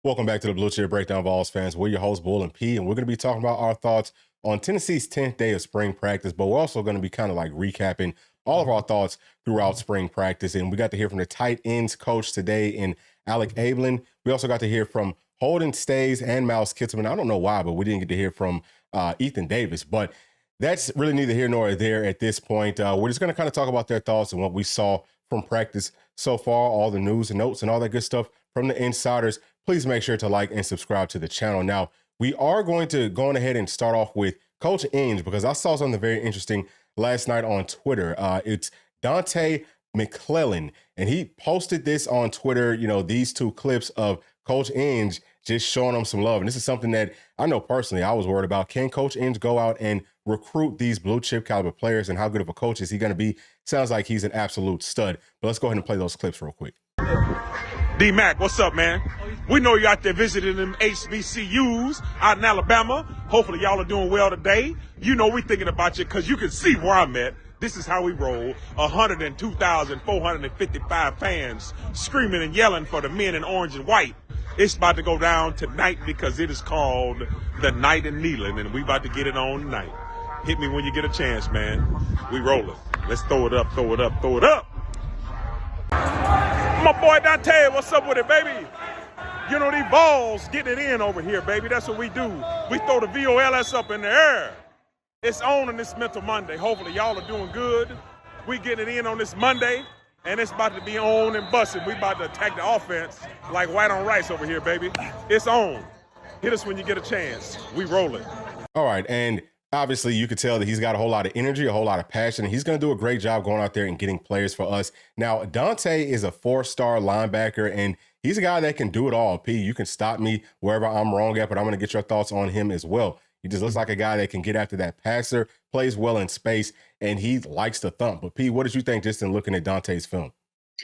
Welcome back to the Bluechip Breakdown, Vols fans. We're your hosts, Bull and P, and we're going to be talking about our thoughts on Tennessee's 10th day of spring practice, but we're also going to be kind of like recapping all of our thoughts throughout spring practice. And we got to hear from the tight ends coach today in Alec Ablin. We also got to hear from Holden Stays and Miles Kitzelman. I don't know why, but we didn't get to hear from Ethan Davis, but that's really neither here nor there at this point. We're just going to kind of talk about their thoughts and what we saw from practice so far, all the news and notes and all that good stuff from the insiders. Please make sure to like and subscribe to the channel. Now, we are going to go on ahead and start off with Coach Inge, because I saw something very interesting last night on Twitter. It's Dante McClellan, and he posted this on Twitter, these two clips of Coach Inge just showing them some love. And this is something that I know personally I was worried about. Can Coach Inge go out and recruit these blue chip caliber players, and how good of a coach is he going to be? Sounds like he's an absolute stud. But let's go ahead and play those clips real quick. D-Mac, what's up, man? We know you're out there visiting them HBCUs out in Alabama. Hopefully y'all are doing well today. You know we thinking about you because you can see where I'm at. This is how we roll. 102,455 fans screaming and yelling for the men in orange and white. It's about to go down tonight because it is called the Night in Neyland, and we about to get it on tonight. Hit me when you get a chance, man. We rolling. Let's throw it up, throw it up, throw it up. My boy Dante, what's up with it, baby? You know, these balls getting it in over here, baby. That's what we do. We throw the VOLS up in the air. It's on this Mental Monday. Hopefully y'all are doing good. We getting it in on this Monday, and it's about to be on and busting. We about to attack the offense like white on rice over here, baby. It's on. Hit us when you get a chance. We rolling. All right, and obviously you could tell that he's got a whole lot of energy, a whole lot of passion, and he's going to do a great job going out there and getting players for us. Now, Dante is a 4-star linebacker, and he's a guy that can do it all. P, you can stop me wherever I'm wrong at, but I'm going to get your thoughts on him as well. He just looks like a guy that can get after that passer, plays well in space, and he likes to thump. But P, what did you think just in looking at Dante's film?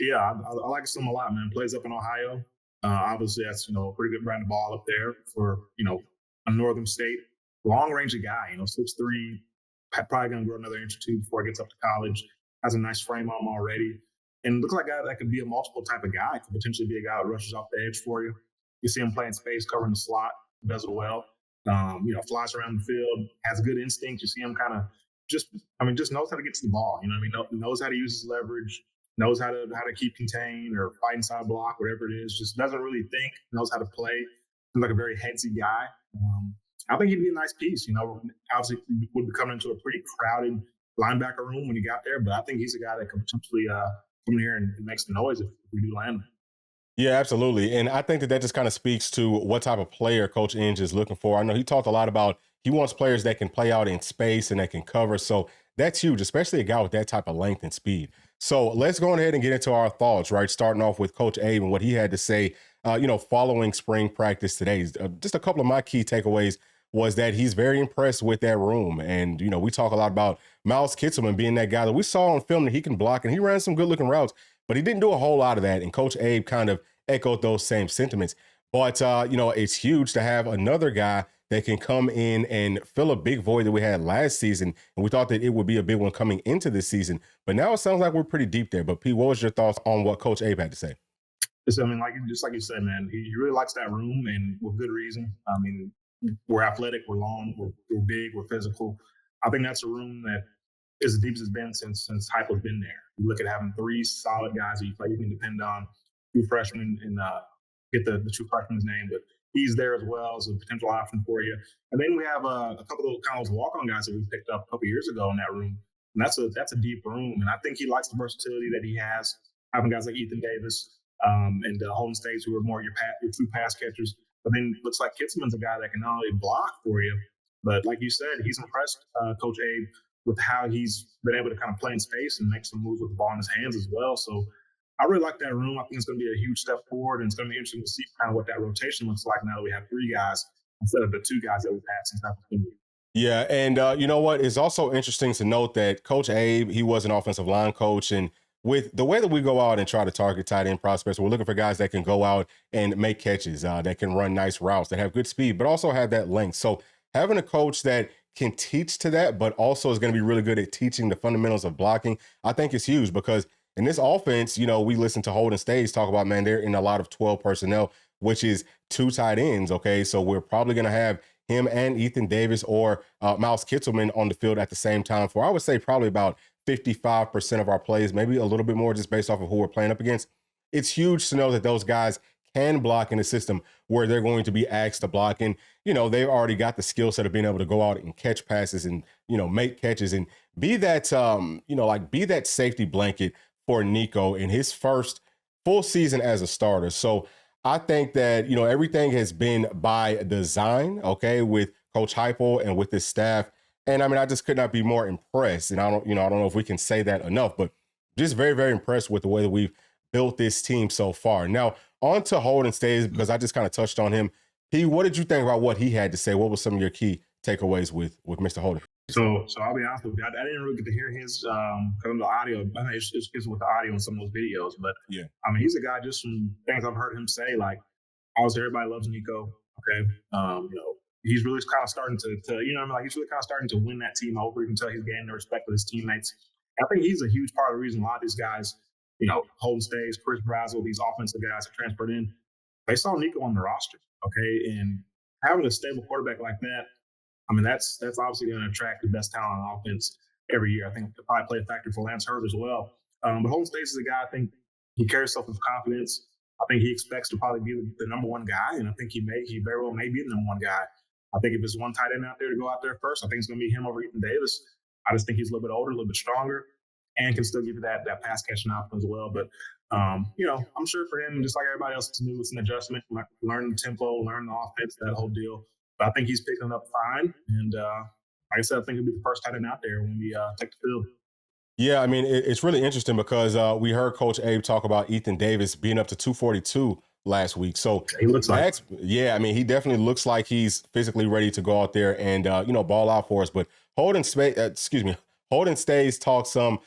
Yeah, I like him a lot, man. Plays up in Ohio. Obviously, that's, a pretty good brand of ball up there for, a northern state. Long-range guy, 6'3", probably going to grow another inch or two before he gets up to college. Has a nice frame on him already. And looks like a guy that could be a multiple type of guy. Could potentially be a guy that rushes off the edge for you. You see him playing space, covering the slot, does it well. Flies around the field, has good instinct. You see him kind of just knows how to get to the ball. Knows how to use his leverage, knows how to keep contained or fight inside block, whatever it is. Just doesn't really think, knows how to play. Seems like a very headsy guy. I think he'd be a nice piece. Obviously would be coming into a pretty crowded linebacker room when he got there, but I think he's a guy that could potentially come in here and make some noise if we do land him. Yeah, absolutely. And I think that just kind of speaks to what type of player Coach Inge is looking for. I know he talked a lot about he wants players that can play out in space and that can cover. So that's huge, especially a guy with that type of length and speed. So let's go ahead and get into our thoughts, right? Starting off with Coach Abe and what he had to say, following spring practice today. Just a couple of my key takeaways was that he's very impressed with that room. And, we talk a lot about Miles Kitzelman being that guy that we saw on film that he can block, and he ran some good looking routes, but he didn't do a whole lot of that. And Coach Abe kind of echoed those same sentiments. But, it's huge to have another guy that can come in and fill a big void that we had last season. And we thought that it would be a big one coming into this season. But now it sounds like we're pretty deep there. But P, what was your thoughts on what Coach Abe had to say? Just like you said, man, he really likes that room, and with good reason. We're athletic, we're long, we're big, we're physical. I think that's a room that is as deep as it's been since Heupel's been there. You look at having 3 solid guys that you can depend on, 2 freshmen, and get the true freshman's name, but he's there as well as a potential option for you. And then we have a couple of kind of walk-on guys that we picked up a couple years ago in that room. And that's a deep room. And I think he likes the versatility that he has, having guys like Ethan Davis and Holden Stays, who are more your true pass catchers. But then it looks like Kitzelman's a guy that can not only block for you, but like you said, he's impressed Coach Abe with how he's been able to kind of play in space and make some moves with the ball in his hands as well. So I really like that room. I think it's going to be a huge step forward, and it's going to be interesting to see kind of what that rotation looks like now that we have 3 guys instead of the 2 guys that we've had since I've been here. Yeah, and you know what? It's also interesting to note that Coach Abe, he was an offensive line coach, and with the way that we go out and try to target tight end prospects, we're looking for guys that can go out and make catches, that can run nice routes, that have good speed, but also have that length. So having a coach that can teach to that, but also is going to be really good at teaching the fundamentals of blocking, I think is huge, because in this offense, we listen to Holden Stays talk about, man, they're in a lot of 12 personnel. which is 2 tight ends. Okay, so we're probably going to have him and Ethan Davis or Miles Kittleman on the field at the same time for, I would say, probably about 55% of our plays, maybe a little bit more just based off of who we're playing up against. It's huge to know that those guys can block in a system where they're going to be asked to block. And, they've already got the skill set of being able to go out and catch passes and, make catches and be that, be that safety blanket for Nico in his first full season as a starter. So I think that, everything has been by design, okay, with Coach Heupel and with his staff. And I mean, I just could not be more impressed. And I don't know if we can say that enough, but just very, very impressed with the way that we've built this team so far. Now, on to Holden Stays, because I just kind of touched on him. P, what did you think about what he had to say? What was some of your key takeaways with Mr. Holden? So I'll be honest with you. I didn't really get to hear his the audio. I think it's with the audio in some of those videos. But yeah, I mean, he's a guy just from things I've heard him say. Like, obviously, everybody loves Nico. Okay, he's really kind of starting to he's really kind of starting to win that team over. You can tell he's gaining the respect of his teammates. I think he's a huge part of the reason a lot of these guys, Holden Stays, Chris Brazel, these offensive guys that transferred in, they saw Nico on the roster. Okay, and having a stable quarterback like that, I mean, that's obviously going to attract the best talent on offense every year. I think it'll probably play a factor for Lance Hurd as well. But Holden Stays is a guy, I think he carries himself with confidence. I think he expects to probably be the number one guy, and I think he very well may be the number one guy. I think if there's one tight end out there to go out there first, I think it's going to be him over Ethan Davis. I just think he's a little bit older, a little bit stronger, and can still give you that pass catching option as well. But I'm sure for him, just like everybody else, it's new. It's an adjustment. Learn the tempo, learn the offense, that whole deal. But I think he's picking up fine. And like I said, I think he'll be the first tight end out there when we take the field. Yeah, I mean, it's really interesting because we heard Coach Abe talk about Ethan Davis being up to 242 last week. So he looks like, I mean, he definitely looks like he's physically ready to go out there and ball out for us. But Holden Stays talk some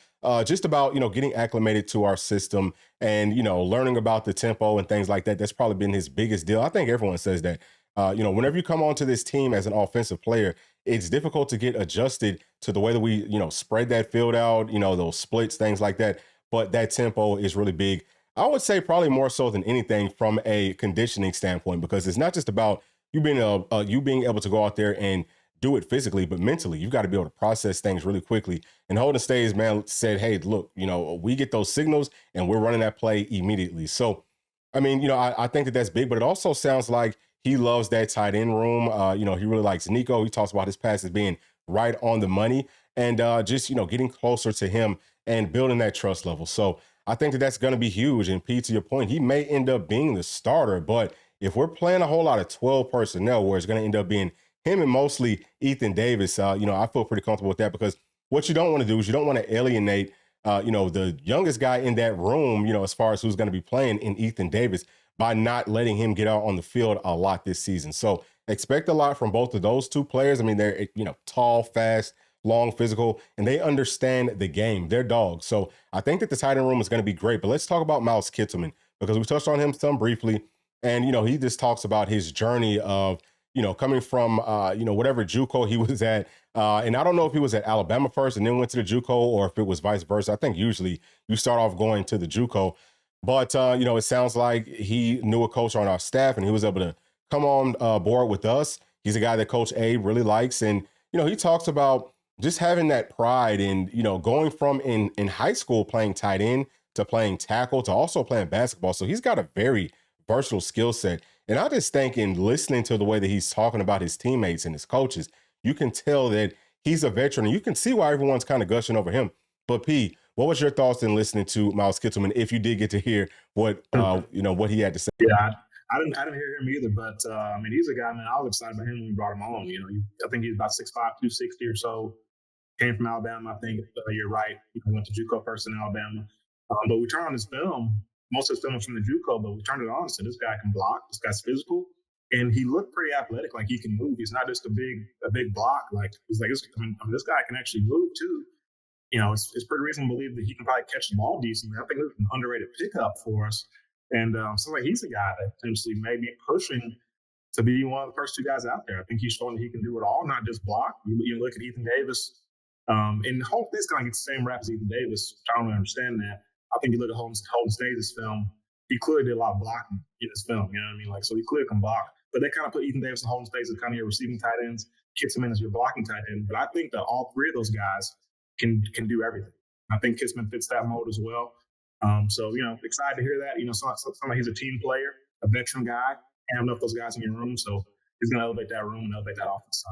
just about getting acclimated to our system and learning about the tempo and things like that. That's probably been his biggest deal. I think everyone says that. Whenever you come onto this team as an offensive player, it's difficult to get adjusted to the way that we, spread that field out, those splits, things like that. But that tempo is really big. I would say probably more so than anything from a conditioning standpoint, because it's not just about you being able to go out there and do it physically, but mentally, you've got to be able to process things really quickly. And Holden Stays, man, said, hey, look, we get those signals and we're running that play immediately. So, I mean, I think that that's big, but it also sounds like he loves that tight end room. He really likes Nico. He talks about his passes being right on the money and just, getting closer to him and building that trust level. So I think that that's going to be huge. And Pete, to your point, he may end up being the starter, but if we're playing a whole lot of 12 personnel where it's going to end up being him and mostly Ethan Davis, I feel pretty comfortable with that, because what you don't want to do is you don't want to alienate, the youngest guy in that room, as far as who's going to be playing in Ethan Davis, by not letting him get out on the field a lot this season. So expect a lot from both of those two players. I mean, they're, tall, fast, long, physical, and they understand the game. They're dogs. So I think that the tight end room is going to be great. But let's talk about Miles Kittleman, because we touched on him some briefly. And, he just talks about his journey of, coming from, whatever JUCO he was at. And I don't know if he was at Alabama first and then went to the JUCO, or if it was vice versa. I think usually you start off going to the JUCO. But, it sounds like he knew a coach on our staff and he was able to come on board with us. He's a guy that Coach Abe really likes. And, he talks about just having that pride and, going from in high school playing tight end to playing tackle to also playing basketball. So he's got a very versatile skill set. And I just think in listening to the way that he's talking about his teammates and his coaches, you can tell that he's a veteran and you can see why everyone's kind of gushing over him. But P, what was your thoughts in listening to Miles Kittleman, if you did get to hear what what he had to say? Yeah, I didn't hear him either, but I mean, he's a guy, man. I was excited about him when we brought him on. I think he's about 6'5", 260 or so. Came from Alabama, I think. You're right. He went to JUCO first in Alabama, but we turned on his film. Most of his film was from the JUCO, but we turned it on and said, this guy can block. This guy's physical, and he looked pretty athletic. Like, he can move. He's not just a big block. Like, he's like, this guy can actually move too. It's pretty reasonable to believe that he can probably catch the ball decently. I think it's an underrated pickup for us. And so like, he's a guy that potentially may be pushing to be one of the first two guys out there. I think he's showing that he can do it all, not just block. You look at Ethan Davis, and Holden Stays kind of gets the same rap as Ethan Davis. I don't really understand that. I think you look at Holden Stays' film, he clearly did a lot of blocking in his film. You know what I mean? Like, so he clearly can block. But they kind of put Ethan Davis and Holden Staes as kind of your receiving tight ends, kicks him in as your blocking tight end. But I think that all three of those guys can do everything. I think Kissman fits that mold as well. So, excited to hear that. Somebody he's a team player, a veteran guy, and enough of those guys in your room. So he's going to elevate that room and elevate that offense.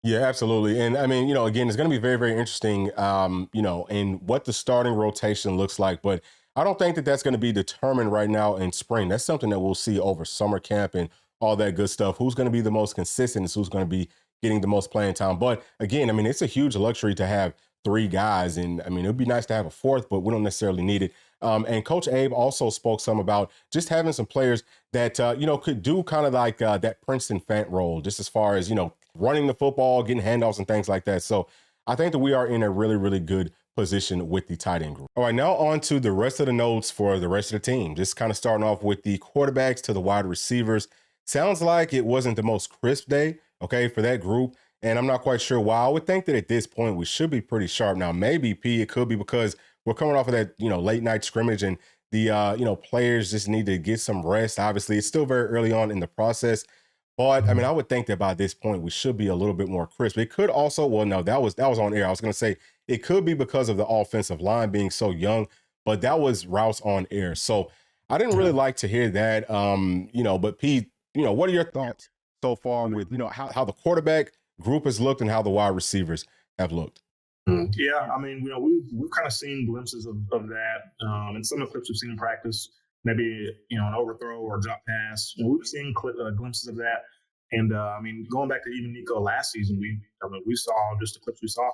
Yeah, absolutely. And I mean, again, it's going to be very, very interesting, in what the starting rotation looks like. But I don't think that that's going to be determined right now in spring. That's something that we'll see over summer camp and all that good stuff. Who's going to be the most consistent is who's going to be getting the most playing time. But again, I mean, it's a huge luxury to have three guys. And I mean, it would be nice to have a fourth, but we don't necessarily need it. And Coach Abe also spoke some about just having some players that, could do kind of like that Princeton Fant role, just as far as, running the football, getting handoffs and things like that. So I think that we are in a really, really good position with the tight end group. All right, now on to the rest of the notes for the rest of the team. Just kind of starting off with the quarterbacks to the wide receivers. Sounds like it wasn't the most crisp day, okay, for that group. And I'm not quite sure why. I would think that at this point we should be pretty sharp. Now, maybe, P, it could be because we're coming off of that, late night scrimmage and the, players just need to get some rest. Obviously, it's still very early on in the process. But I mean, I would think that by this point we should be a little bit more crisp. It could also, well, no, that was on air. I was going to say it could be because of the offensive line being so young, but that was Rouse on air. So I didn't really like to hear that. But Pete, what are your thoughts so far with how the quarterback group has looked and how the wide receivers have looked? Yeah, I mean, we've kind of seen glimpses of that in some of the clips we've seen in practice. Maybe an overthrow or a drop pass. We've seen glimpses of that. And going back to even Nico last season, we saw just the clips we saw.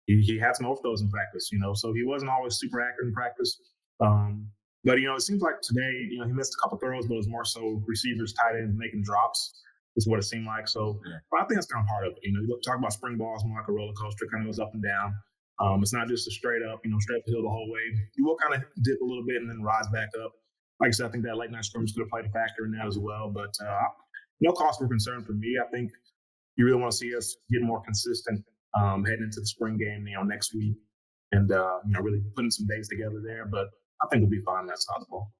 He had some overthrows in practice, so he wasn't always super accurate in practice. But it seems like today, he missed a couple throws, but it was more so receivers, tight ends making drops. Is what it seemed like. So but I think that's kind of part of it. You talk about spring ball, it's more like a roller coaster, kind of goes up and down. It's not just a straight up, straight up the hill the whole way. You will kind of dip a little bit and then rise back up. Like I said, I think that late night scrimmage could have played a factor in that as well. But no cause for concern for me. I think you really want to see us get more consistent heading into the spring game, next week, and really putting some days together there. But I think we'll be fine on that side of the ball.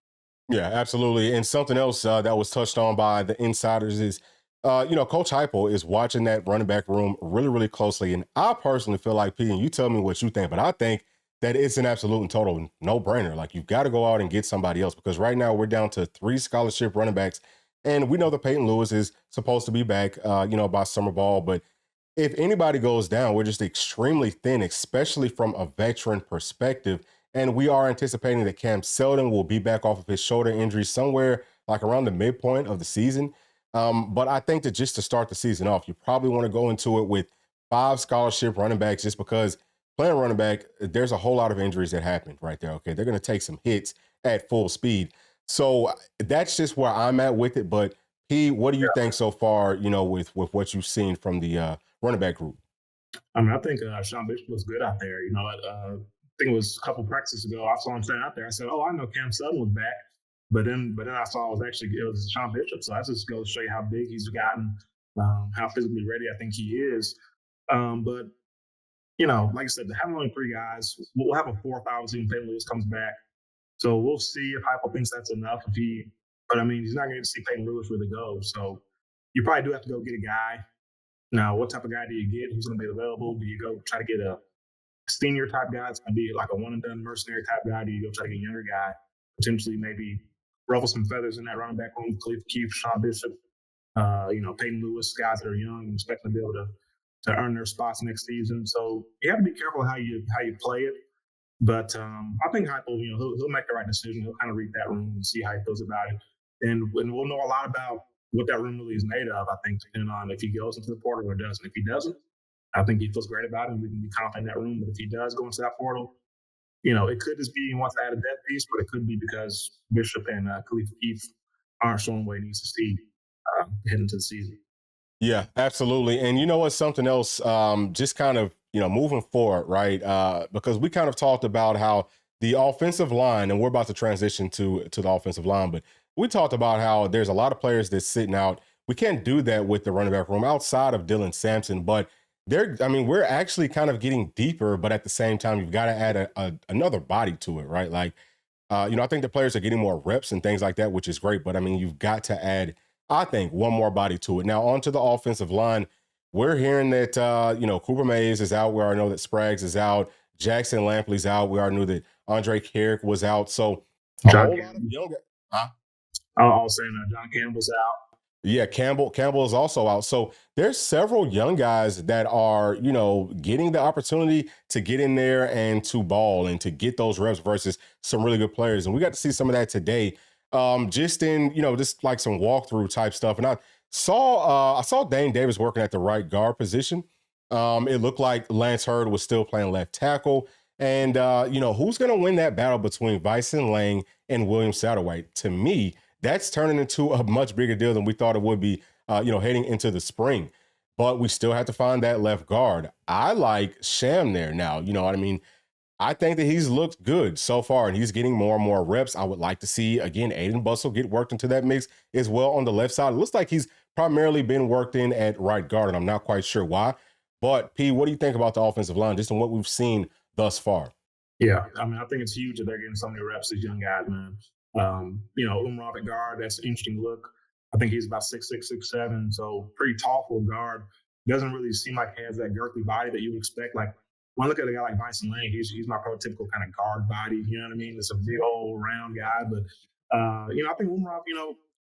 Yeah, absolutely. And something else that was touched on by the insiders is, Coach Heupel is watching that running back room really, really closely. And I personally feel like, P, and you tell me what you think, but I think that it's an absolute and total no-brainer. Like, you've got to go out and get somebody else because right now we're down to 3 scholarship running backs. And we know that Peyton Lewis is supposed to be back, by summer ball. But if anybody goes down, we're just extremely thin, especially from a veteran perspective. And we are anticipating that Cam Seldon will be back off of his shoulder injury somewhere like around the midpoint of the season. But I think that just to start the season off, you probably want to go into it with 5 scholarship running backs just because playing running back, there's a whole lot of injuries that happen right there. Okay, they're going to take some hits at full speed. So that's just where I'm at with it. But P, what do you think so far, with what you've seen from the running back group? I think Sean Bishop was good out there. I think it was a couple practices ago. I saw him standing out there. I said, "Oh, I know Cam Sutton was back," but then I saw it was Sean Bishop. So that just goes to show you how big he's gotten, how physically ready I think he is. But like I said, having only 3 guys, we'll have a 4th obviously when Peyton Lewis comes back. So we'll see if Heupel thinks that's enough. But he's not going to see Peyton Lewis really go. So you probably do have to go get a guy. Now, what type of guy do you get? Who's going to be available? Do you go try to get a senior type guy? It's going to be like a one and done mercenary type guy. Do you go try to get a younger guy? Potentially maybe ruffle some feathers in that running back room. Khalif Keith, Sean Bishop, Peyton Lewis, guys that are young and expect to be able to earn their spots next season. So you have to be careful how you play it. But I think Heupel, he'll make the right decision. He'll kind of read that room and see how he feels about it. And we'll know a lot about what that room really is made of, I think, depending on if he goes into the portal or doesn't. If he doesn't, I think he feels great about it and we can be confident in that room. But if he does go into that portal, it could just be he wants to add a depth piece, but it could be because Bishop and Khalif Keith aren't showing what he needs to see heading into the season. Yeah, absolutely. And you know what, something else, just kind of, moving forward, right? Because we kind of talked about how the offensive line, and we're about to transition to the offensive line, but we talked about how there's a lot of players that's sitting out. We can't do that with the running back room outside of Dylan Sampson, but we're actually kind of getting deeper, but at the same time, you've got to add another body to it, right? Like I think the players are getting more reps and things like that, which is great. But I mean, you've got to add, I think, one more body to it. Now, onto the offensive line, we're hearing that Cooper Mays is out. We already know that Spraggs is out. Jackson Lampley's out. We already knew that Andre Carrick was out. So a John whole lot of Campbell. young guys. Huh? I was saying that John Campbell's out. Yeah, Campbell is also out. So there's several young guys that are, getting the opportunity to get in there and to ball and to get those reps versus some really good players. And we got to see some of that today, just in, just like some walkthrough type stuff. And I saw Dane Davis working at the right guard position. It looked like Lance Hurd was still playing left tackle. And, who's going to win that battle between Bison Lang and William Satterwhite? To me, that's turning into a much bigger deal than we thought it would be, heading into the spring. But we still have to find that left guard. I like Sham there now. You know what I mean? I think that he's looked good so far, and he's getting more and more reps. I would like to see, again, Aiden Bustle get worked into that mix as well on the left side. It looks like he's primarily been worked in at right guard, and I'm not quite sure why. But, P, what do you think about the offensive line, just in what we've seen thus far? Yeah, I mean, I think it's huge that they're getting so many reps, these young guys, man. Umar at guard, that's an interesting look. I think he's about 6'6", 6'7", so pretty tall for a guard. Doesn't really seem like he has that girthy body that you would expect. Like, when I look at a guy like Bison Lang, he's my prototypical kind of guard body, you know what I mean? It's a big old round guy, but, I think Umar, I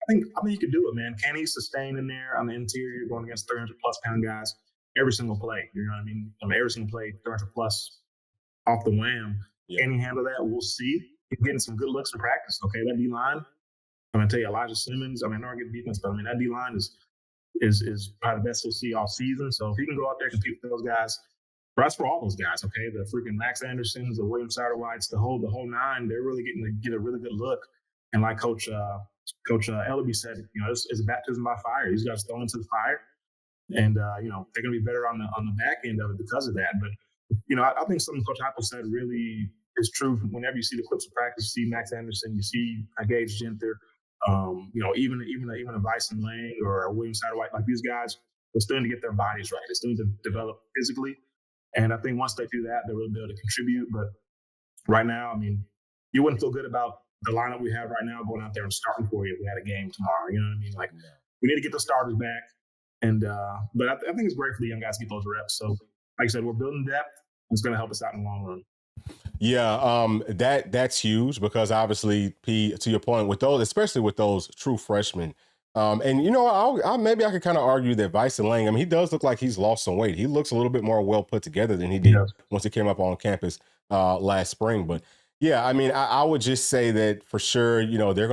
think he could do it, man. Can he sustain in there on the interior going against 300-plus pound guys every single play, you know what I mean? Every single play, 300-plus off the wham. Yeah. Can he handle that? We'll see. He's getting some good looks in practice. Okay, that D-line, I'm going to tell you, Elijah Simmons, I know I get defense, but that D-line is probably the best we'll see all season. So if he can go out there and compete with those guys, that's for all those guys, okay? The freaking Max Andersons, the William Satterwhites, the whole nine, they're really getting to get a really good look. And like Coach Ellaby said, it's a baptism by fire. These guys thrown into the fire. And, they're going to be better on the back end of it because of that. But, I think something Coach Heupel said really is true. Whenever you see the clips of practice, you see Max Anderson, you see Gage Genther, even a Bison Lang or a William Satterwhite, like these guys, they're starting to get their bodies right. They're starting to develop physically. And I think once they do that, they'll really be able to contribute. But right now, you wouldn't feel good about the lineup we have right now going out there and starting for you if we had a game tomorrow. You know what I mean? Like, we need to get the starters back. And but I think it's great for the young guys to get those reps. So, like I said, we're building depth. It's going to help us out in the long run. Yeah, that's huge because obviously, P, to your point, with those, especially with those true freshmen, and maybe I could kind of argue that Bison Lang, he does look like he's lost some weight. He looks a little bit more well put together than he did once he came up on campus last spring. But yeah, I would just say that for sure, they're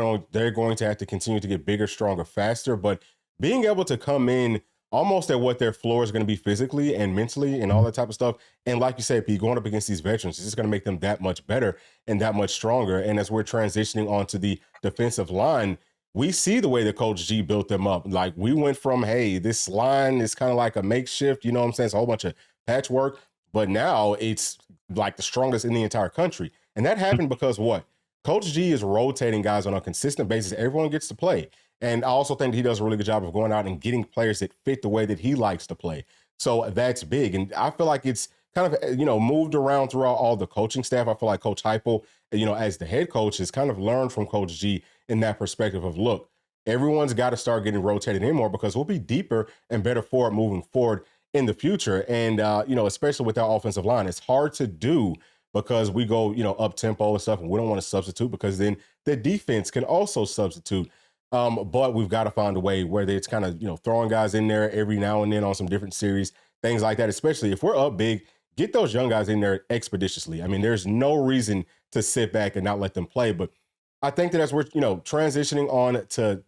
going to have to continue to get bigger, stronger, faster. But being able to come in almost at what their floor is going to be physically and mentally and all that type of stuff. And like you said, Pete, going up against these veterans, it's just going to make them that much better and that much stronger. And as we're transitioning onto the defensive line, we see the way that Coach G built them up. Like, we went from, hey, this line is kind of like a makeshift, you know what I'm saying? It's a whole bunch of patchwork, but now it's like the strongest in the entire country. And that happened because what? Coach G is rotating guys on a consistent basis. Everyone gets to play. And I also think he does a really good job of going out and getting players that fit the way that he likes to play. So that's big. And I feel like it's kind of, moved around throughout all the coaching staff. I feel like Coach Heupel, as the head coach, has kind of learned from Coach G in that perspective of, look, everyone's got to start getting rotated in more because we'll be deeper and better for it moving forward in the future. And, especially with our offensive line, it's hard to do because we go, up tempo and stuff, and we don't want to substitute because then the defense can also substitute. But we've got to find a way where it's kind of, throwing guys in there every now and then on some different series, things like that, especially if we're up big, get those young guys in there expeditiously. There's no reason to sit back and not let them play. But I think that as we're, transitioning on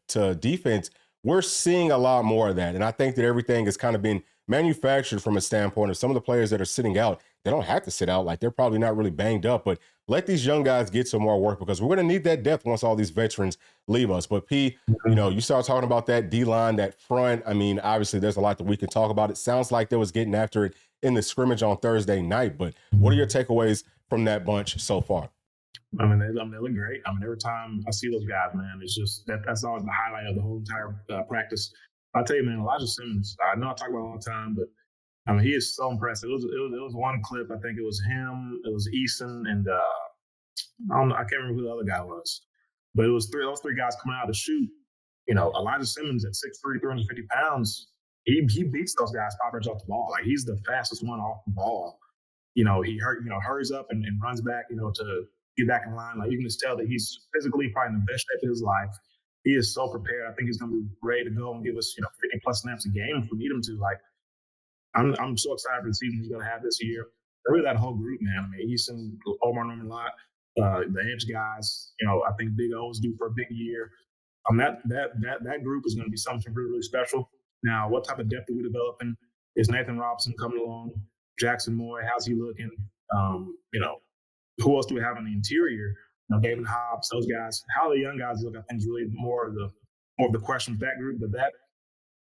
to defense, we're seeing a lot more of that. And I think that everything has kind of been manufactured from a standpoint of some of the players that are sitting out. They don't have to sit out. Like, they're probably not really banged up, but let these young guys get some more work because we're going to need that depth once all these veterans leave us. But P, you start talking about that D-line, that front. Obviously there's a lot that we can talk about. It sounds like they was getting after it in the scrimmage on Thursday night, but what are your takeaways from that bunch so far? They look great. Every time I see those guys, man, it's just that's always the highlight of the whole entire practice. I'll tell you, man, Elijah Simmons, I know I talk about it all the time, but he is so impressive. It was one clip. I think it was him, it was Eason, and I can't remember who the other guy was, but it was those three guys coming out to shoot. Elijah Simmons at 6'3", 350 pounds, he beats those guys 5 yards off the ball. Like, he's the fastest one off the ball. He hurries up and runs back, to get back in line. Like, you can just tell that he's physically probably in the best shape of his life. He is so prepared. I think he's going to be ready to go and give us, 50 plus snaps a game if we need him to. Like, I'm so excited for the season he's going to have this year. Really, that whole group, man. I mean, Easton, Omar Norman Lott, the edge guys. I think Big O's due for a big year. That group is going to be something really, really special. Now, what type of depth are we developing? Is Nathan Robinson coming along? Jackson Moore, how's he looking? Who else do we have in the interior? David Hobbs, those guys. How the young guys look, I think, is really more of the question with that group. But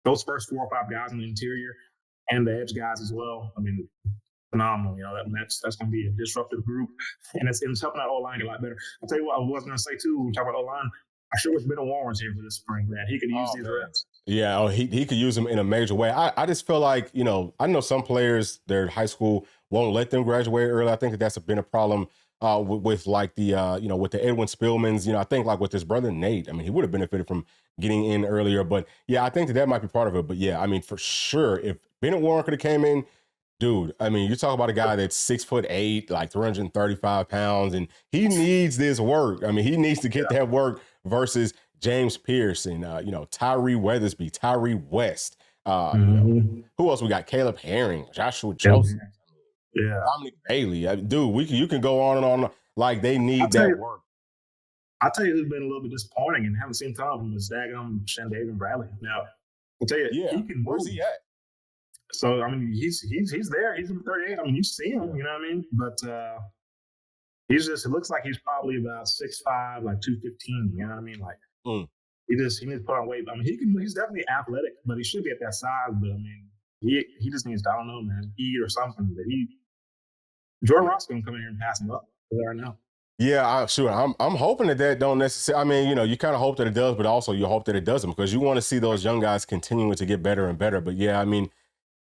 those first 4 or 5 guys in the interior and the edge guys as well. I mean, phenomenal. That's going to be a disruptive group, and it's helping that O-line get a lot better. I'll tell you what I was going to say too. When we talk about O-line, I sure wish Ben Warren's here for this spring, man. He could use these reps. Yeah, he could use them in a major way. I just feel like, I know some players, their high school won't let them graduate early. I think that's been a problem with like the, with the Edwin Spillmans. I think like with his brother Nate, I mean, he would have benefited from getting in earlier. But yeah, I think that might be part of it. But yeah, I mean, for sure, if Bennett Warren could have came in, dude, I mean, you talk about a guy that's 6'8", like 335 pounds, and he needs this work. I mean, he needs to get that work versus James Pearson, Tyree Weathersby, Tyree West. Who else we got? Caleb Herring, Joshua Joseph, Dominic Bailey. Dude, you can go on and on. Like, they need that work. I'll tell you who's been a little bit disappointing and haven't seen time from is daggum Shandavian Bradley. Now, I'll tell you, he can move. Where's he at? So, I mean, he's there. He's in 38. I mean, you see him, you know what I mean? But it looks like he's probably about 6'5", like 215, you know what I mean? Like, he needs to put on weight. I mean, he's definitely athletic, but he should be at that size. But, I mean, he just needs to, I don't know, man, eat or something. But Jordan Ross going to come in here and pass him up right now. Yeah, sure. I'm hoping that don't necessarily. I mean, you kind of hope that it does, but also you hope that it doesn't, because you want to see those young guys continuing to get better and better. But yeah, I mean,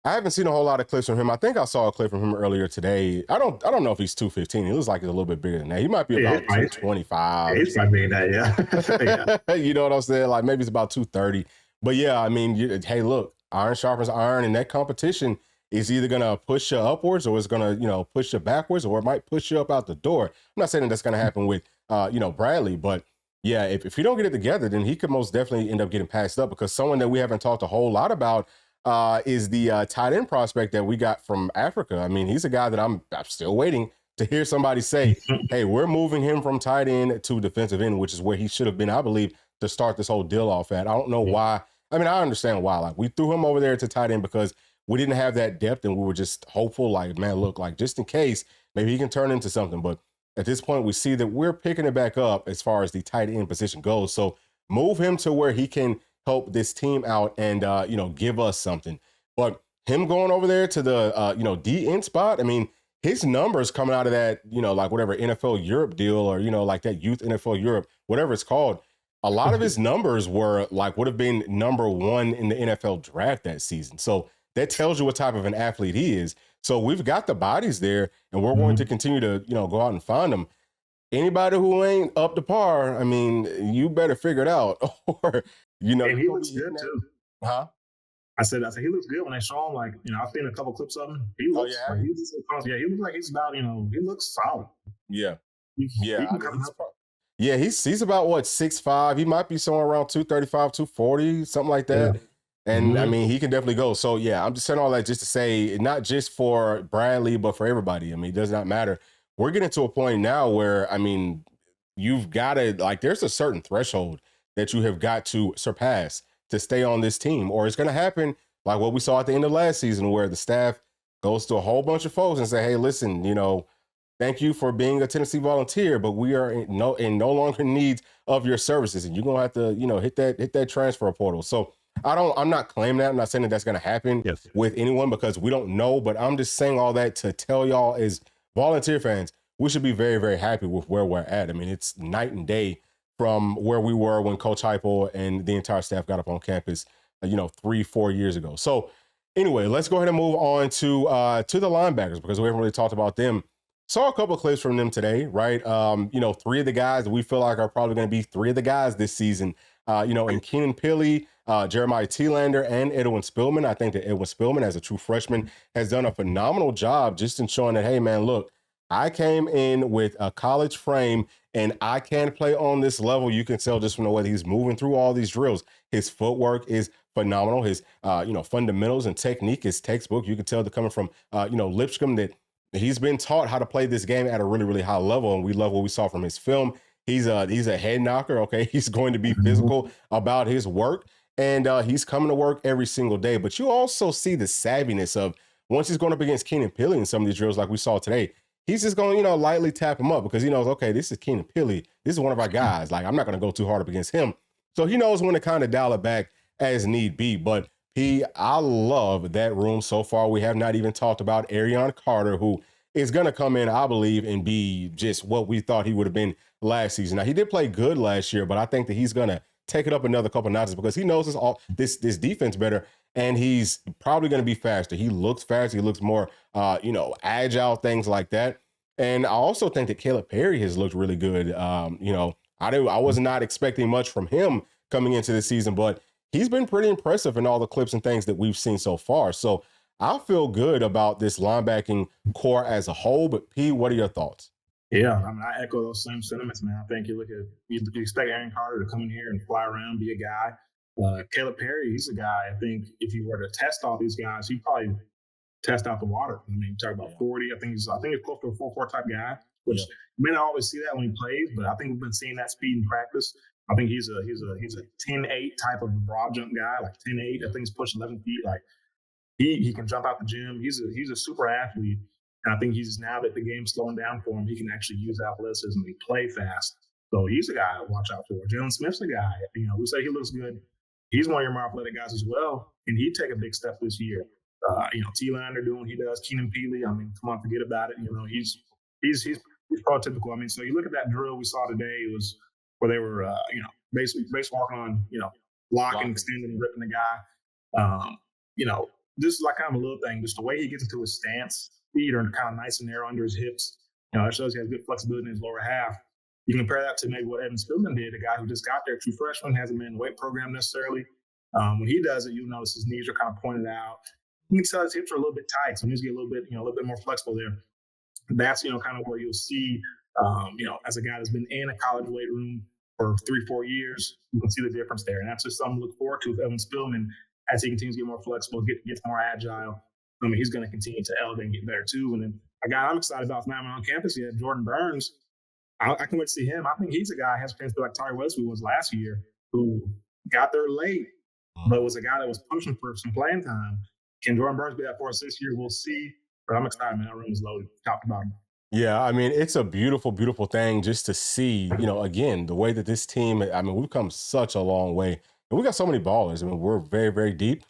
I haven't seen a whole lot of clips from him. I think I saw a clip from him earlier today. I don't know if he's 215. He looks like he's a little bit bigger than that. He might be about 225. He's like being that, yeah. You know what I'm saying? Like, maybe it's about 230. But yeah, I mean, hey, look, iron sharpens iron, and that competition is either going to push you upwards or it's going to, push you backwards, or it might push you up out the door. I'm not saying that's going to happen with, Bradley, but yeah, if you don't get it together, then he could most definitely end up getting passed up, because someone that we haven't talked a whole lot about is the tight end prospect that we got from Africa. I mean, he's a guy that I'm still waiting to hear somebody say, hey, we're moving him from tight end to defensive end, which is where he should have been, I believe, to start this whole deal off at. I don't know why. I mean, I understand why. Like, we threw him over there to tight end because we didn't have that depth, and we were just hopeful, like, man, look, like, just in case, maybe he can turn into something. But at this point, we see that we're picking it back up as far as the tight end position goes. So move him to where he can help this team out and, give us something. But him going over there to the, D end spot, I mean, his numbers coming out of that, like whatever NFL Europe deal, or, like that youth NFL Europe, whatever it's called, a lot of his numbers were like, would have been number 1 in the NFL draft that season. So that tells you what type of an athlete he is. So we've got the bodies there, and we're going to continue to, go out and find them. Anybody who ain't up to par, I mean, you better figure it out. Or, And he looks good too. Huh? I said he looks good when they show him. Like, I've seen a couple clips of him. He looks, he looks like he's about, he looks solid. Yeah. Yeah. He's about what, 6'5". He might be somewhere around 235, 240, something like that. Yeah. And I mean, he can definitely go. So yeah, I'm just saying all that just to say, not just for Bradley, but for everybody. I mean, it does not matter. We're getting to a point now where, I mean, you've got to, like, there's a certain threshold that you have got to surpass to stay on this team, or it's going to happen like what we saw at the end of last season, where the staff goes to a whole bunch of folks and say, hey, listen, thank you for being a Tennessee Volunteer, but we are in no longer need of your services, and you're going to have to, hit that transfer portal. So I'm not claiming that. I'm not saying that that's going to happen with anyone, because we don't know, but I'm just saying all that to tell y'all, as Volunteer fans, we should be very, very happy with where we're at. I mean, it's night and day from where we were when Coach Heupel and the entire staff got up on campus, 3-4 years ago. So anyway, let's go ahead and move on to the linebackers, because we haven't really talked about them Saw a couple of clips from them today, right? Three of the guys that we feel like are probably going to be three of the guys this season. In Keenan Pili, Jeremiah Thielander, and Edwin Spillman. I think that Edwin Spillman, as a true freshman, has done a phenomenal job just in showing that, hey, man, look, I came in with a college frame and I can play on this level. You can tell just from the way he's moving through all these drills. His footwork is phenomenal. His, fundamentals and technique is textbook. You can tell they're coming from, Lipscomb, that he's been taught how to play this game at a really, really high level, and we love what we saw from his film. He's a head knocker. Okay, he's going to be physical about his work, and he's coming to work every single day. But you also see the savviness of once he's going up against Keenan Pili in some of these drills, like we saw today. He's just going to lightly tap him up because he knows, okay, this is Keenan Pili. This is one of our guys. Like, I'm not going to go too hard up against him. So he knows when to kind of dial it back as need be. But I love that room so far. We have not even talked about Arion Carter, who is going to come in, I believe, and be just what we thought he would have been last season. Now, he did play good last year, but I think that he's going to take it up another couple notches because he knows this defense better, and he's probably going to be faster. He looks faster. He looks more, agile, things like that. And I also think that Caleb Perry has looked really good. I was not expecting much from him coming into the season, but he's been pretty impressive in all the clips and things that we've seen so far. So I feel good about this linebacking core as a whole. But P, what are your thoughts? Yeah, I mean, I echo those same sentiments, man. I think you expect Aaron Carter to come in here and fly around, be a guy. Caleb Perry, he's a guy. I think if you were to test all these guys, he'd probably test out the water. I mean, talk about 40. I think he's close to a 4.4 type guy, which you may not always see that when he plays, but I think we've been seeing that speed in practice. I think he's a 10-8 type of broad jump guy, like 10-8. I think he's pushing 11 feet. Like he can jump out the gym. He's a super athlete. And I think he's, now that the game's slowing down for him, he can actually use athleticism and play fast. So he's a guy to watch out for. Jalen Smith's a guy. We say he looks good. He's one of your more athletic guys as well, and he'd take a big step this year. Thielander doing what he does. Keenan Pili, I mean, come on, forget about it. He's prototypical. I mean, so you look at that drill we saw today. It was where they were, basically walking on, blocking, extending, ripping the guy. This is like kind of a little thing. Just the way he gets into his stance, feet are kind of nice and narrow under his hips. It shows he has good flexibility in his lower half. You can compare that to maybe what Edwin Spillman did, a guy who just got there, true freshman, hasn't been in the weight program necessarily. When he does it, you'll notice his knees are kind of pointed out. You can tell his hips are a little bit tight, so he needs to get a little bit more flexible there. That's, kind of where you'll see, as a guy that's been in a college weight room for 3-4 years, you can see the difference there. And that's just something to look forward to with Edwin Spillman as he continues to get more flexible, gets more agile. I mean, he's going to continue to elevate and get better too. And then a guy I'm excited about now on campus yet, Jordan Burns. I can wait to see him. I think he's a guy who has a chance to be like Tyree Wesley was last year, who got there late, but was a guy that was pushing for some playing time. Can Jordan Burns be that for us this year? We'll see. But I'm excited, man. That room is loaded, top to bottom. Yeah, I mean, it's a beautiful, beautiful thing just to see, again, the way that this team, I mean, we've come such a long way. And we got so many ballers. I mean, we're very, very deep.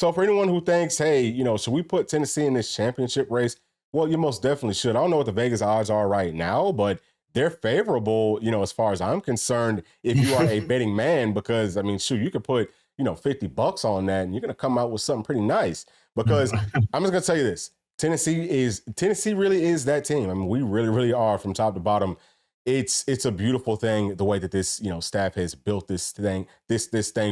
So for anyone who thinks, hey, should we put Tennessee in this championship race? Well, you most definitely should. I don't know what the Vegas odds are right now, but they're favorable, as far as I'm concerned, if you are a betting man, because, I mean, shoot, you could put, $50 on that and you're going to come out with something pretty nice. Because I'm just going to tell you this. Tennessee really is that team. I mean, we really, really are from top to bottom. It's a beautiful thing, the way that this, staff has built this thing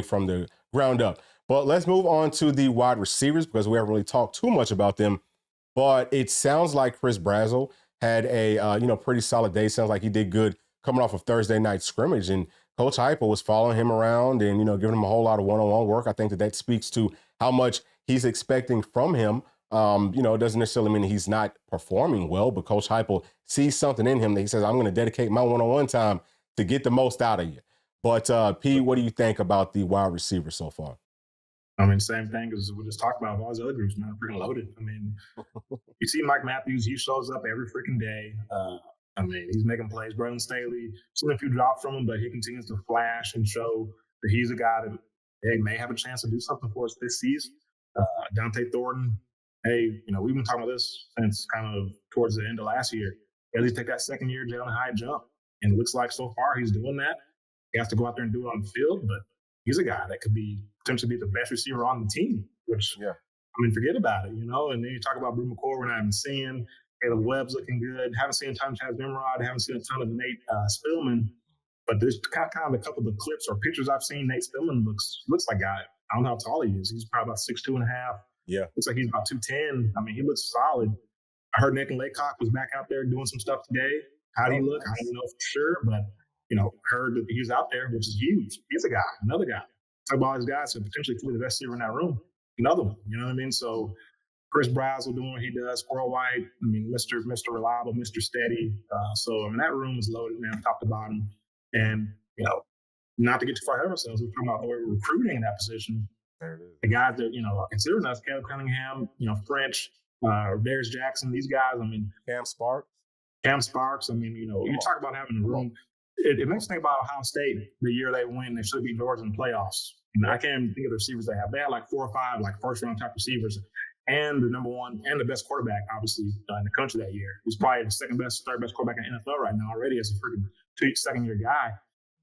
from the ground up. But let's move on to the wide receivers because we haven't really talked too much about them. But it sounds like Chris Brazzell had a pretty solid day. Sounds like he did good coming off of Thursday night scrimmage. And Coach Heupel was following him around and, giving him a whole lot of one-on-one work. I think that speaks to how much he's expecting from him. It doesn't necessarily mean he's not performing well, but Coach Heupel sees something in him that he says, I'm going to dedicate my one-on-one time to get the most out of you. But P, what do you think about the wide receivers so far? I mean, same thing as we just talked about with all those other groups, man. Freaking loaded. I mean, you see Mike Matthews, he shows up every freaking day. I mean, he's making plays. Braylon Staley, seen a few drops from him, but he continues to flash and show that he's a guy that may have a chance to do something for us this season. Dante Thornton, we've been talking about this since kind of towards the end of last year. At least take that second year Jalen high jump. And it looks like so far he's doing that. He has to go out there and do it on the field, but he's a guy that could potentially be the best receiver on the team, which, I mean, forget about it, And then you talk about Brew McCoy, we're not even seeing. Caleb Webb's looking good. Haven't seen a ton of Chaz Nimrod. Haven't seen a ton of Nate Spillman. But there's kind of a couple of the clips or pictures I've seen. Nate Spillman looks like I don't know how tall he is. He's probably about 6'2" and a half. Yeah. Looks like he's about 210. I mean, he looks solid. I heard Nathan Laycock was back out there doing some stuff today. How do he look? I don't know for sure, but heard that he was out there, which is huge. He's a guy, another guy. Talk about all these guys who potentially could be the best receiver in that room. Another one, you know what I mean? So Chris Brazel doing what he does, Squirrel White, I mean, Mr. Reliable, Mr. Steady. So I mean, that room is loaded, man, top to bottom. And, not to get too far ahead of ourselves, we're talking about the way we're recruiting in that position. The guys that, are considering us, Caleb Cunningham, French, Darius Jackson, these guys, I mean. Cam Sparks, I mean, you talk about having a room. It makes me think about Ohio State the year they win. They should beat Georgia in the playoffs. I can't even think of the receivers they have. They had like 4 or 5 like first-round type receivers and the number one and the best quarterback, obviously, in the country that year. He's probably the second best, third best quarterback in the NFL right now already as a freaking second-year guy.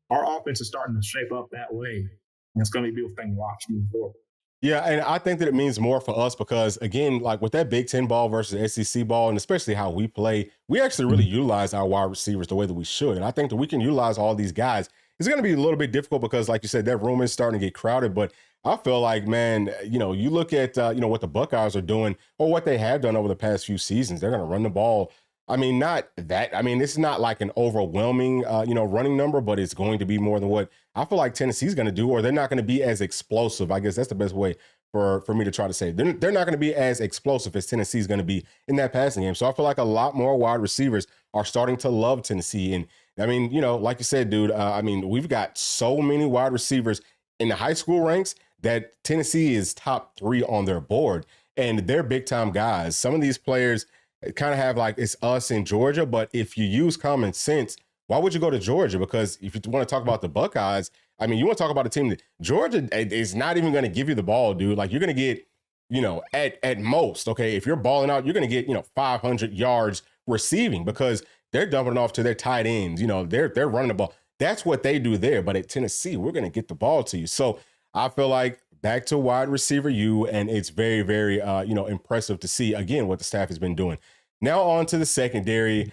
Our offense is starting to shape up that way. And it's going to be a beautiful thing to watch moving forward. Yeah, and I think that it means more for us because, again, like with that Big Ten ball versus SEC ball, and especially how we play, we actually really utilize our wide receivers the way that we should. And I think that we can utilize all these guys. It's going to be a little bit difficult because, like you said, that room is starting to get crowded. But I feel like, man, you look at, what the Buckeyes are doing or what they have done over the past few seasons. They're going to run the ball. I mean, not that. I mean, this is not like an overwhelming, running number, but it's going to be more than what I feel like Tennessee's going to do, or they're not going to be as explosive. I guess that's the best way for me to try to say. They're not going to be as explosive as Tennessee's going to be in that passing game. So I feel like a lot more wide receivers are starting to love Tennessee. And I mean, like you said, dude, we've got so many wide receivers in the high school ranks that Tennessee is top 3 on their board, and they're big time guys. Some of these players kind of have like it's us in Georgia, but if you use common sense, why would you go to Georgia? Because if you want to talk about the Buckeyes, I mean, you want to talk about a team that Georgia is not even going to give you the ball, dude. Like you're going to get, at most, okay, if you're balling out, you're going to get, 500 yards receiving because they're dumping it off to their tight ends. They're running the ball. That's what they do there. But at Tennessee, we're going to get the ball to you. So I feel like back to wide receiver U, and it's very, very, impressive to see, again, what the staff has been doing. Now on to the secondary.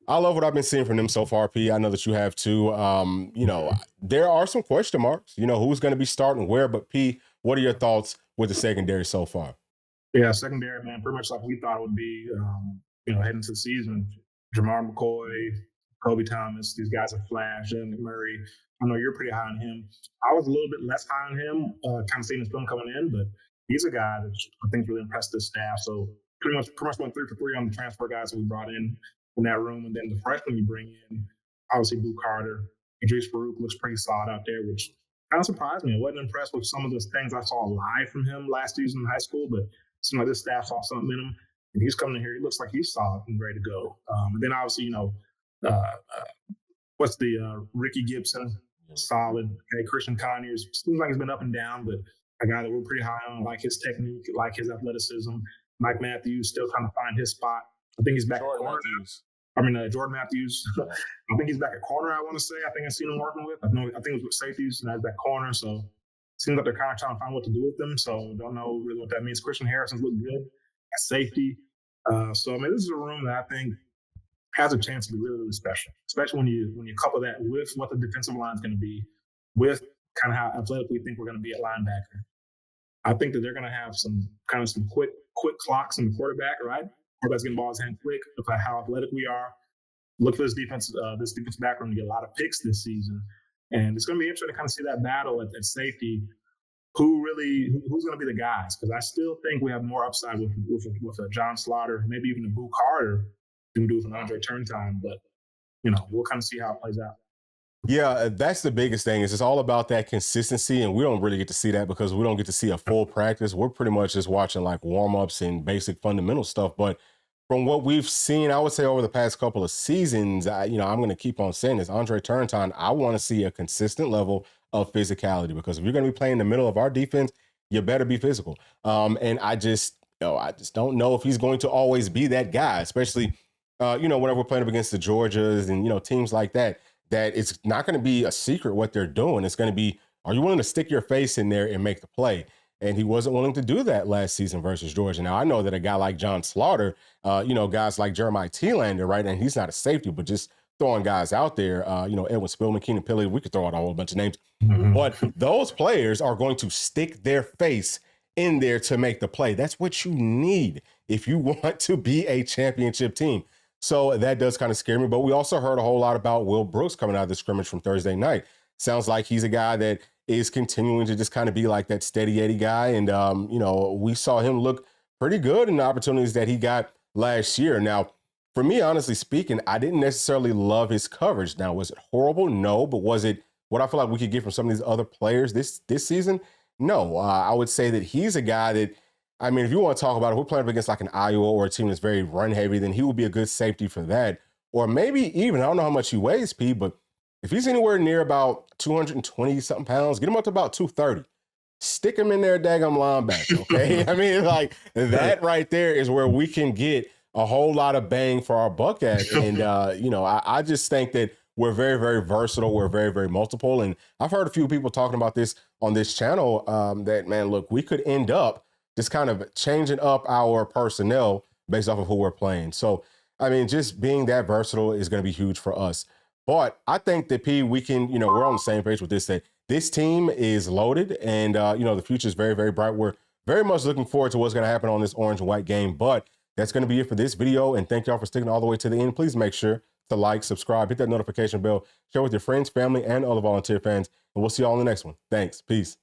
I love what I've been seeing from them so far, P. I know that you have too. There are some question marks, who's going to be starting where, but P, what are your thoughts with the secondary so far? Yeah, secondary, man, pretty much like we thought it would be, heading into the season. Jamar McCoy, Kobe Thomas, these guys have flashed, and McMurray. I know you're pretty high on him. I was a little bit less high on him, kind of seeing his film coming in, but he's a guy that I think really impressed this staff. So pretty much went 3 for 3 on the transfer guys that we brought in that room. And then the freshman you bring in, obviously Blue Carter, Idris Farouk looks pretty solid out there, which kind of surprised me. I wasn't impressed with some of the things I saw live from him last season in high school, but it seemed like this staff saw something in him. And he's coming in here. He looks like he's solid and ready to go. And then obviously, Ricky Gibson, solid. Okay, Christian Conyers seems like he's been up and down, but a guy that we're pretty high on, like his technique, like his athleticism. Mike Matthews still trying to find his spot. I think he's back at corner now. Jordan Matthews. I think he's back at corner, I want to say. I think I've seen him working with. I think it was with safeties, and now he's back corner. So it seems like they're kind of trying to find what to do with them. So don't know really what that means. Christian Harrison's looking good at safety. This is a room that I think has a chance to be really, really special, especially when you couple that with what the defensive line is going to be, with kind of how athletic we think we're going to be at linebacker. I think that they're going to have some quick clocks in the quarterback, right? Quarterback's getting balls hand quick, look at how athletic we are. Look for this defense background to get a lot of picks this season. And it's going to be interesting to kind of see that battle at safety. Who's going to be the guys? Because I still think we have more upside with a John Slaughter, maybe even a Boo Carter than we do with an Andre Turntime. But, we'll kind of see how it plays out. Yeah, that's the biggest thing is it's all about that consistency, and we don't really get to see that because we don't get to see a full practice. We're pretty much just watching like warm-ups and basic fundamental stuff. But from what we've seen, I would say over the past couple of seasons, I'm going to keep on saying this, Andre Turntime, I want to see a consistent level of physicality because if you're going to be playing in the middle of our defense, you better be physical. And I just don't know if he's going to always be that guy, especially, whenever we're playing up against the Georgias and, teams like that it's not going to be a secret what they're doing. It's going to be, are you willing to stick your face in there and make the play? And he wasn't willing to do that last season versus Georgia. Now, I know that a guy like John Slaughter, guys like Jeremiah Thielander, right? And he's not a safety, but just throwing guys out there, Edwin Spillman, Keenan Pili, we could throw out a whole bunch of names. Mhm. But those players are going to stick their face in there to make the play. That's what you need if you want to be a championship team. So that does kind of scare me. But we also heard a whole lot about Will Brooks coming out of the scrimmage from Thursday night. Sounds like he's a guy that is continuing to just kind of be like that steady Eddie guy. And, we saw him look pretty good in the opportunities that he got last year. Now, for me, honestly speaking, I didn't necessarily love his coverage. Now, was it horrible? No. But was it what I feel like we could get from some of these other players this season? No. I would say that he's a guy that, if you want to talk about it, we're playing up against like an Iowa or a team that's very run heavy, then he would be a good safety for that. Or maybe even, I don't know how much he weighs, P, but if he's anywhere near about 220 something pounds, get him up to about 230. Stick him in there, daggum linebacker, okay? That right there is where we can get a whole lot of bang for our buck at. And, I just think that we're very, very versatile. We're very, very multiple. And I've heard a few people talking about this on this channel that, man, look, we could end up just kind of changing up our personnel based off of who we're playing. So, just being that versatile is going to be huge for us. But I think that, P, we can, we're on the same page with this, that this team is loaded and, the future is very, very bright. We're very much looking forward to what's going to happen on this orange and white game. But that's going to be it for this video. And thank y'all for sticking all the way to the end. Please make sure to like, subscribe, hit that notification bell, share with your friends, family, and other volunteer fans. And we'll see y'all in the next one. Thanks. Peace.